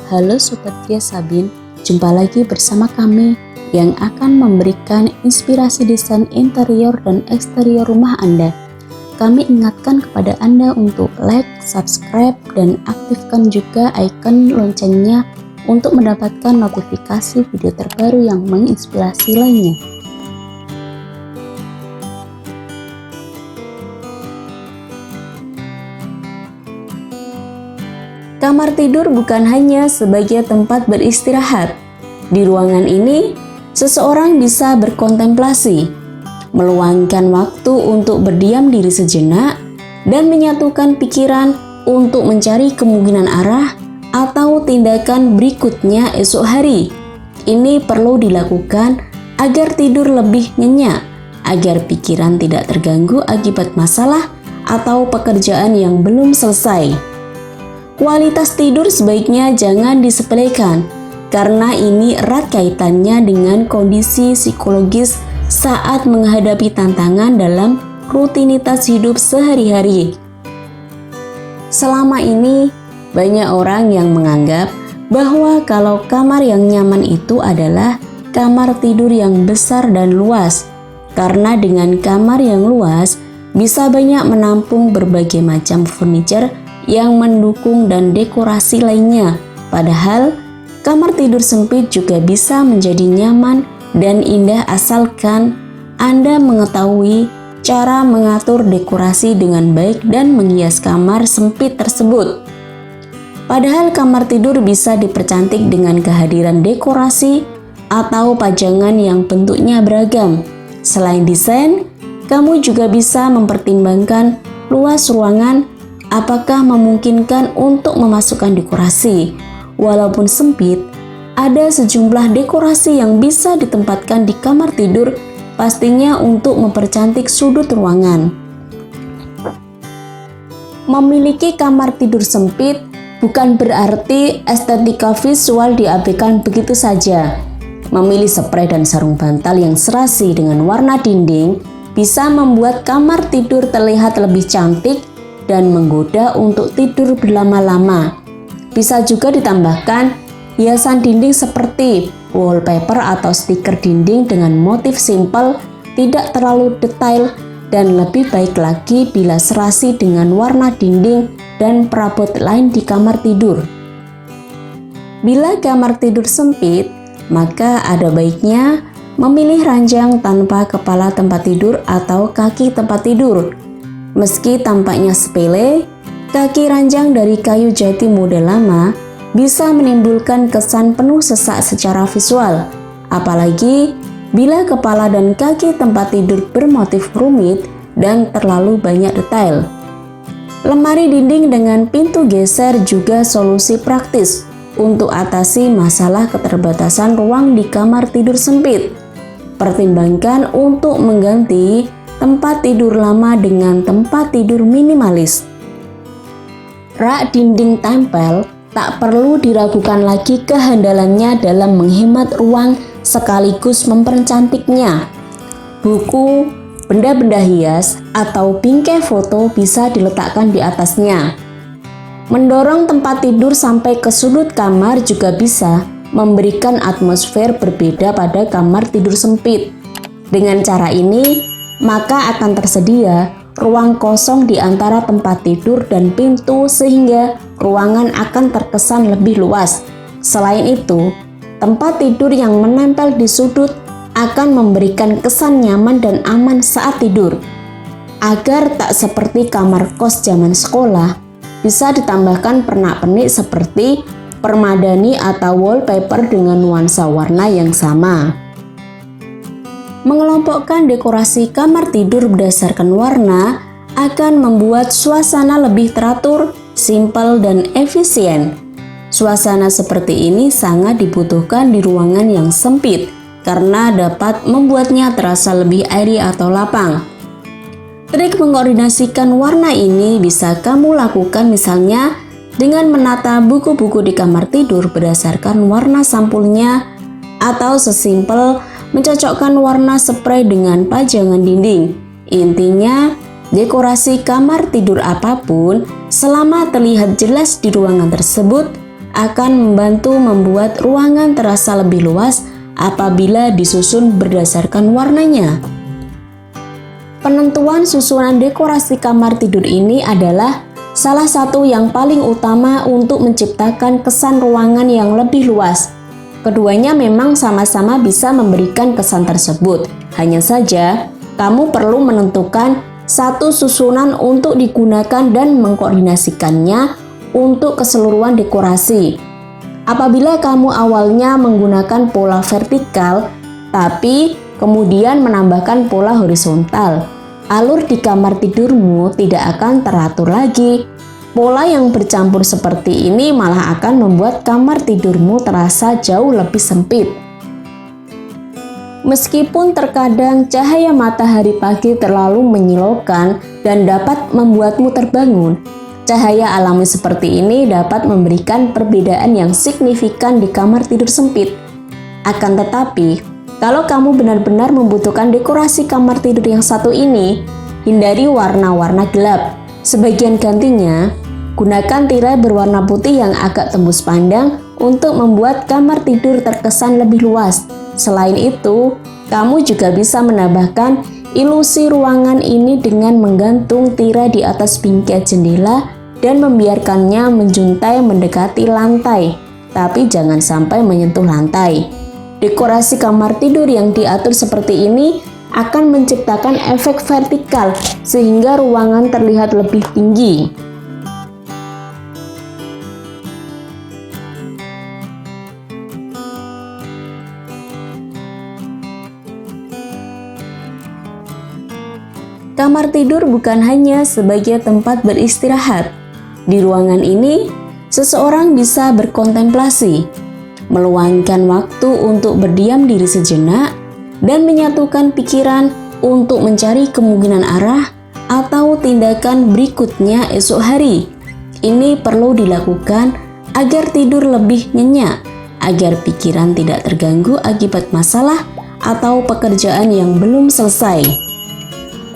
Halo Sobat Gria Sabin, jumpa lagi bersama kami yang akan memberikan inspirasi desain interior dan eksterior rumah Anda. Kami ingatkan kepada Anda untuk like, subscribe, dan aktifkan juga icon loncengnya untuk mendapatkan notifikasi video terbaru yang menginspirasi lainnya. Kamar tidur bukan hanya sebagai tempat beristirahat. Di ruangan ini, seseorang bisa berkontemplasi, meluangkan waktu untuk berdiam diri sejenak, dan menyatukan pikiran untuk mencari kemungkinan arah atau tindakan berikutnya esok hari. Ini perlu dilakukan agar tidur lebih nyenyak, agar pikiran tidak terganggu akibat masalah atau pekerjaan yang belum selesai. Kualitas tidur sebaiknya jangan disepelekan, karena ini erat kaitannya dengan kondisi psikologis saat menghadapi tantangan dalam rutinitas hidup sehari-hari. Selama ini, banyak orang yang menganggap bahwa kalau kamar yang nyaman itu adalah kamar tidur yang besar dan luas, karena dengan kamar yang luas bisa banyak menampung berbagai macam furniture yang mendukung dan dekorasi lainnya. Padahal, kamar tidur sempit juga bisa menjadi nyaman dan indah asalkan Anda mengetahui cara mengatur dekorasi dengan baik dan menghias kamar sempit tersebut. Padahal kamar tidur bisa dipercantik dengan kehadiran dekorasi atau pajangan yang bentuknya beragam. Selain desain, kamu juga bisa mempertimbangkan luas ruangan. Apakah memungkinkan untuk memasukkan dekorasi? Walaupun sempit, ada sejumlah dekorasi yang bisa ditempatkan di kamar tidur, pastinya untuk mempercantik sudut ruangan. Memiliki kamar tidur sempit bukan berarti estetika visual diabaikan begitu saja. Memilih spray dan sarung bantal yang serasi dengan warna dinding bisa membuat kamar tidur terlihat lebih cantik dan menggoda untuk tidur berlama-lama. Bisa juga ditambahkan hiasan dinding seperti wallpaper atau stiker dinding dengan motif simpel, tidak terlalu detail, dan lebih baik lagi bila serasi dengan warna dinding dan perabot lain di kamar tidur. Bila kamar tidur sempit, maka ada baiknya memilih ranjang tanpa kepala tempat tidur atau kaki tempat tidur. Meski tampaknya sepele, kaki ranjang dari kayu jati model lama bisa menimbulkan kesan penuh sesak secara visual, apalagi bila kepala dan kaki tempat tidur bermotif rumit dan terlalu banyak detail. Lemari dinding dengan pintu geser juga solusi praktis untuk atasi masalah keterbatasan ruang di kamar tidur sempit. Pertimbangkan untuk mengganti tempat tidur lama dengan tempat tidur minimalis. Rak dinding tempel tak perlu diragukan lagi kehandalannya dalam menghemat ruang sekaligus mempercantiknya. Buku, benda-benda hias, atau bingkai foto bisa diletakkan di atasnya. Mendorong tempat tidur sampai ke sudut kamar juga bisa memberikan atmosfer berbeda pada kamar tidur sempit. Dengan cara ini, maka akan tersedia ruang kosong di antara tempat tidur dan pintu sehingga ruangan akan terkesan lebih luas. Selain itu, tempat tidur yang menempel di sudut akan memberikan kesan nyaman dan aman saat tidur. Agar tak seperti kamar kos zaman sekolah, bisa ditambahkan pernak-pernik seperti permadani atau wallpaper dengan nuansa warna yang sama. Mengelompokkan dekorasi kamar tidur berdasarkan warna akan membuat suasana lebih teratur, simpel, dan efisien. Suasana seperti ini sangat dibutuhkan di ruangan yang sempit karena dapat membuatnya terasa lebih airy atau lapang. Trik mengkoordinasikan warna ini bisa kamu lakukan misalnya dengan menata buku-buku di kamar tidur berdasarkan warna sampulnya atau sesimpel mencocokkan warna spray dengan pajangan dinding. Intinya, dekorasi kamar tidur apapun selama terlihat jelas di ruangan tersebut akan membantu membuat ruangan terasa lebih luas apabila disusun berdasarkan warnanya. Penentuan susunan dekorasi kamar tidur ini adalah salah satu yang paling utama untuk menciptakan kesan ruangan yang lebih luas. Keduanya memang sama-sama bisa memberikan kesan tersebut. Hanya saja, kamu perlu menentukan satu susunan untuk digunakan dan mengkoordinasikannya untuk keseluruhan dekorasi. Apabila kamu awalnya menggunakan pola vertikal, tapi kemudian menambahkan pola horizontal, alur di kamar tidurmu tidak akan teratur lagi. Pola yang bercampur seperti ini malah akan membuat kamar tidurmu terasa jauh lebih sempit. Meskipun terkadang cahaya matahari pagi terlalu menyilaukan dan dapat membuatmu terbangun, cahaya alami seperti ini dapat memberikan perbedaan yang signifikan di kamar tidur sempit. Akan tetapi, kalau kamu benar-benar membutuhkan dekorasi kamar tidur yang satu ini, hindari warna-warna gelap. Sebagian gantinya, gunakan tirai berwarna putih yang agak tembus pandang untuk membuat kamar tidur terkesan lebih luas. Selain itu, kamu juga bisa menambahkan ilusi ruangan ini dengan menggantung tirai di atas bingkai jendela dan membiarkannya menjuntai mendekati lantai, tapi jangan sampai menyentuh lantai. Dekorasi kamar tidur yang diatur seperti ini akan menciptakan efek vertikal sehingga ruangan terlihat lebih tinggi. Kamar tidur bukan hanya sebagai tempat beristirahat. Di ruangan ini, seseorang bisa berkontemplasi, meluangkan waktu untuk berdiam diri sejenak, dan menyatukan pikiran untuk mencari kemungkinan arah atau tindakan berikutnya esok hari. Ini perlu dilakukan agar tidur lebih nyenyak, agar pikiran tidak terganggu akibat masalah atau pekerjaan yang belum selesai.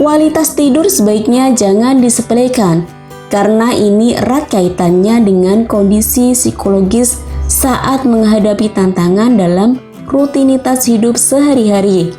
Kualitas tidur sebaiknya jangan disepelekan, karena ini erat kaitannya dengan kondisi psikologis saat menghadapi tantangan dalam rutinitas hidup sehari-hari.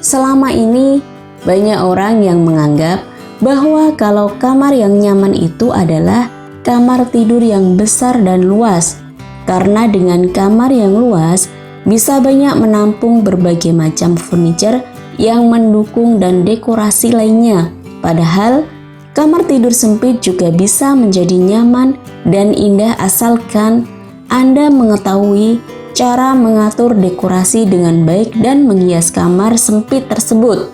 Selama ini, banyak orang yang menganggap bahwa kalau kamar yang nyaman itu adalah kamar tidur yang besar dan luas, karena dengan kamar yang luas bisa banyak menampung berbagai macam furniture yang mendukung dan dekorasi lainnya. Padahal, kamar tidur sempit juga bisa menjadi nyaman dan indah asalkan Anda mengetahui cara mengatur dekorasi dengan baik dan menghias kamar sempit tersebut.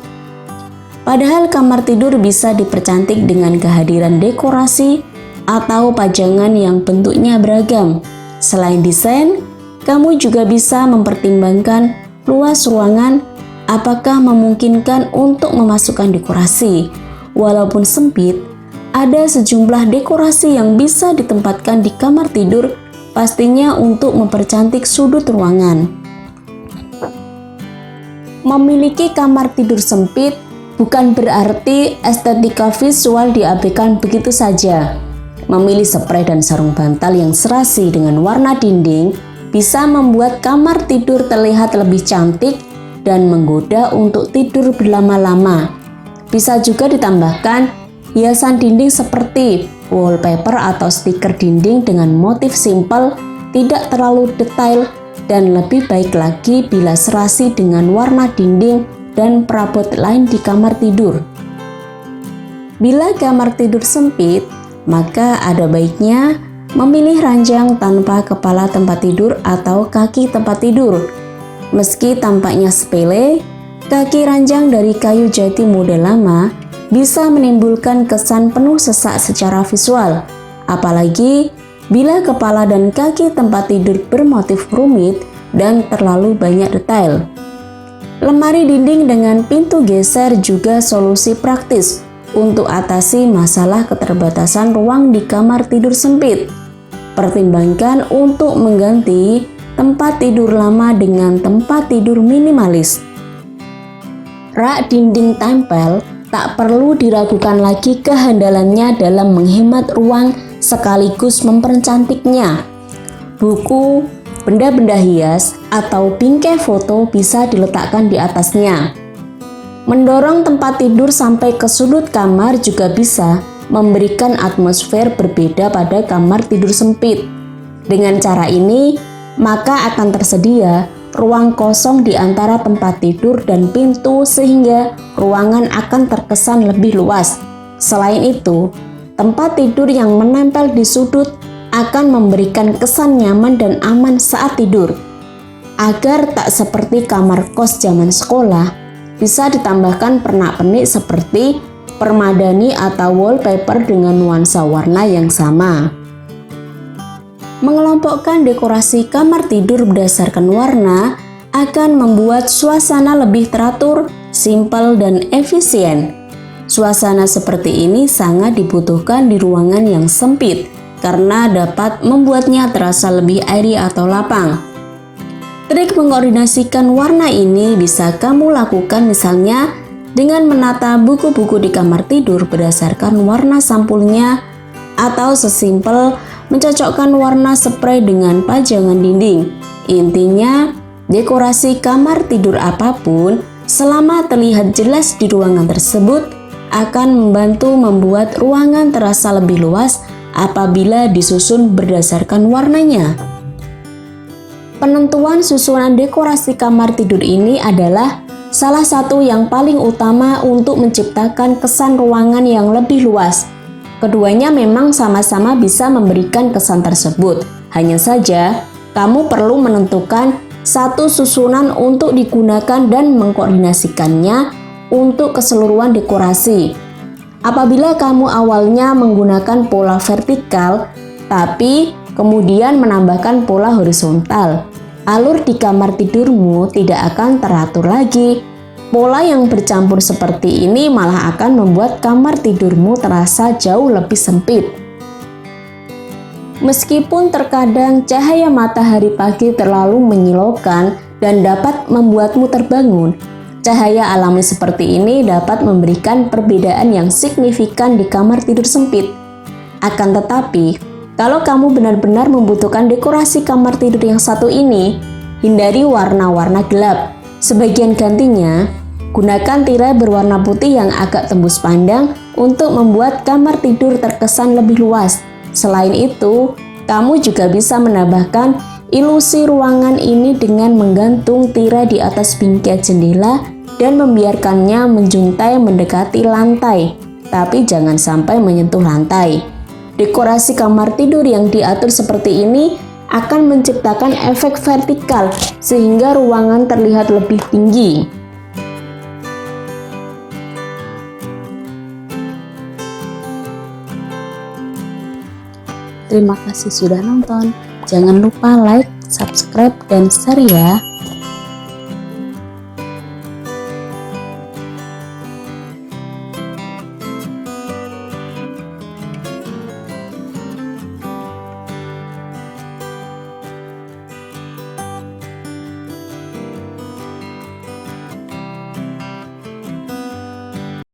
Padahal kamar tidur bisa dipercantik dengan kehadiran dekorasi atau pajangan yang bentuknya beragam. Selain desain, kamu juga bisa mempertimbangkan luas ruangan, apakah memungkinkan untuk memasukkan dekorasi. Walaupun sempit, ada sejumlah dekorasi yang bisa ditempatkan di kamar tidur, pastinya untuk mempercantik sudut ruangan. Memiliki kamar tidur sempit bukan berarti estetika visual diabaikan begitu saja. Memilih spray dan sarung bantal yang serasi dengan warna dinding bisa membuat kamar tidur terlihat lebih cantik dan menggoda untuk tidur berlama-lama. Bisa juga ditambahkan hiasan dinding seperti wallpaper atau stiker dinding dengan motif simpel, tidak terlalu detail, dan lebih baik lagi bila serasi dengan warna dinding dan perabot lain di kamar tidur. Bila kamar tidur sempit, maka ada baiknya memilih ranjang tanpa kepala tempat tidur atau kaki tempat tidur. Meski tampaknya sepele, kaki ranjang dari kayu jati model lama bisa menimbulkan kesan penuh sesak secara visual, apalagi bila kepala dan kaki tempat tidur bermotif rumit dan terlalu banyak detail. Lemari dinding dengan pintu geser juga solusi praktis untuk atasi masalah keterbatasan ruang di kamar tidur sempit. Pertimbangkan untuk mengganti tempat tidur lama dengan tempat tidur minimalis. Rak dinding tempel tak perlu diragukan lagi kehandalannya dalam menghemat ruang sekaligus mempercantiknya. Buku, benda-benda hias, atau bingkai foto bisa diletakkan di atasnya. Mendorong tempat tidur sampai ke sudut kamar juga bisa memberikan atmosfer berbeda pada kamar tidur sempit. Dengan cara ini, maka akan tersedia ruang kosong di antara tempat tidur dan pintu sehingga ruangan akan terkesan lebih luas. Selain itu, tempat tidur yang menempel di sudut akan memberikan kesan nyaman dan aman saat tidur. Agar tak seperti kamar kos zaman sekolah, bisa ditambahkan pernak-pernik seperti permadani atau wallpaper dengan nuansa warna yang sama. Mengelompokkan dekorasi kamar tidur berdasarkan warna akan membuat suasana lebih teratur, simpel, dan efisien. Suasana seperti ini sangat dibutuhkan di ruangan yang sempit karena dapat membuatnya terasa lebih airy atau lapang. Trik mengkoordinasikan warna ini bisa kamu lakukan misalnya dengan menata buku-buku di kamar tidur berdasarkan warna sampulnya atau sesimpel mencocokkan warna spray dengan pajangan dinding. Intinya, dekorasi kamar tidur apapun selama terlihat jelas di ruangan tersebut akan membantu membuat ruangan terasa lebih luas apabila disusun berdasarkan warnanya. Penentuan susunan dekorasi kamar tidur ini adalah salah satu yang paling utama untuk menciptakan kesan ruangan yang lebih luas. Keduanya memang sama-sama bisa memberikan kesan tersebut. Hanya saja, kamu perlu menentukan satu susunan untuk digunakan dan mengkoordinasikannya untuk keseluruhan dekorasi. Apabila kamu awalnya menggunakan pola vertikal, tapi kemudian menambahkan pola horizontal, alur di kamar tidurmu tidak akan teratur lagi. Pola yang bercampur seperti ini malah akan membuat kamar tidurmu terasa jauh lebih sempit. Meskipun terkadang cahaya matahari pagi terlalu menyilaukan dan dapat membuatmu terbangun, cahaya alami seperti ini dapat memberikan perbedaan yang signifikan di kamar tidur sempit. Akan tetapi, kalau kamu benar-benar membutuhkan dekorasi kamar tidur yang satu ini, hindari warna-warna gelap. Sebagian gantinya, gunakan tirai berwarna putih yang agak tembus pandang untuk membuat kamar tidur terkesan lebih luas. Selain itu, kamu juga bisa menambahkan ilusi ruangan ini dengan menggantung tirai di atas bingkai jendela dan membiarkannya menjuntai mendekati lantai, tapi jangan sampai menyentuh lantai. Dekorasi kamar tidur yang diatur seperti ini akan menciptakan efek vertikal sehingga ruangan terlihat lebih tinggi. Terima kasih sudah nonton. Jangan lupa like, subscribe, dan share ya.